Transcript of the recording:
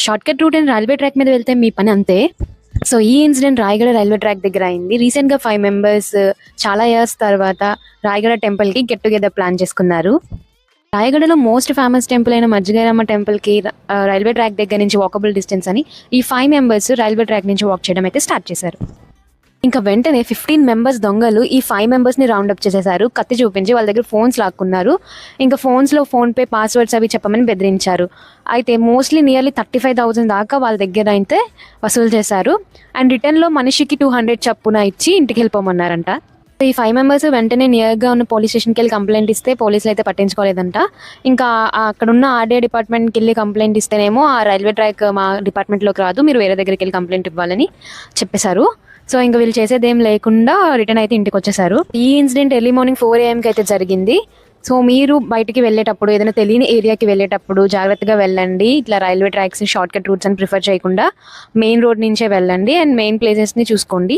Short cut route and railway track మీద వెళ్తే మీ పని అంతే. సో ఈ ఇన్సిడెంట్ రాయగడ రైల్వే ట్రాక్ దగ్గర అయింది. రీసెంట్గా 5 మెంబర్స్ చాలా ఇయర్స్ తర్వాత రాయగడ టెంపుల్కి గెట్ టుగెదర్ ప్లాన్ చేసుకున్నారు. రాయగడలో మోస్ట్ ఫేమస్ టెంపుల్ అయిన మజ్జిగైరమ్మ టెంపుల్కి రైల్వే ట్రాక్ దగ్గర నుంచి వాకబుల్ డిస్టెన్స్ అని ఈ 5 మెంబర్స్ రైల్వే ట్రాక్ నుంచి వాక్ చేయడం అయితే స్టార్ట్ చేశారు. ఇంకా వెంటనే 15 మెంబర్స్ దొంగలు ఈ 5 మెంబర్స్ని రౌండప్ చేసేసారు. కత్తి చూపించి వాళ్ళ దగ్గర ఫోన్స్ లాక్కున్నారు. ఇంకా ఫోన్స్లో ఫోన్పే పాస్వర్డ్స్ అవి చెప్పమని బెదిరించారు. అయితే మోస్ట్లీ నియర్లీ 35,000 దాకా వాళ్ళ దగ్గర అయితే వసూలు చేశారు. అండ్ రిటర్న్లో మనిషికి 200 చప్పున ఇచ్చి ఇంటికి వెళ్ళిపోమన్నారంట. ఈ 5 మెంబర్స్ వెంటనే నియర్గా ఉన్న పోలీస్ స్టేషన్కి వెళ్ళి కంప్లైంట్ ఇస్తే పోలీసులు అయితే పట్టించుకోలేదంట. ఇంకా అక్కడ ఉన్న ఆర్డీఏ డిపార్ట్మెంట్కి వెళ్ళి కంప్లైంట్ ఇస్తేనేమో ఆ రైల్వే ట్రాక్ మా డిపార్ట్మెంట్లోకి రాదు, మీరు వేరే దగ్గరికి వెళ్ళి కంప్లైంట్ ఇవ్వాలని చెప్పేశారు. సో ఇంకా వీళ్ళు చేసేదేం లేకుండా రిటర్న్ అయితే ఇంటికి వచ్చేసారు. ఈ ఇన్సిడెంట్ ఎర్లీ మార్నింగ్ 4 AM అయితే జరిగింది. సో మీరు బయటికి వెళ్ళేటప్పుడు ఏదైనా తెలియని ఏరియాకి వెళ్ళేటప్పుడు జాగ్రత్తగా వెళ్ళండి. ఇట్లా railway tracks short cut roots అని ప్రిఫర్ చేయకుండా మెయిన్ రోడ్ నుంచే వెళ్ళండి అండ్ మెయిన్ ప్లేసెస్ని చూసుకోండి.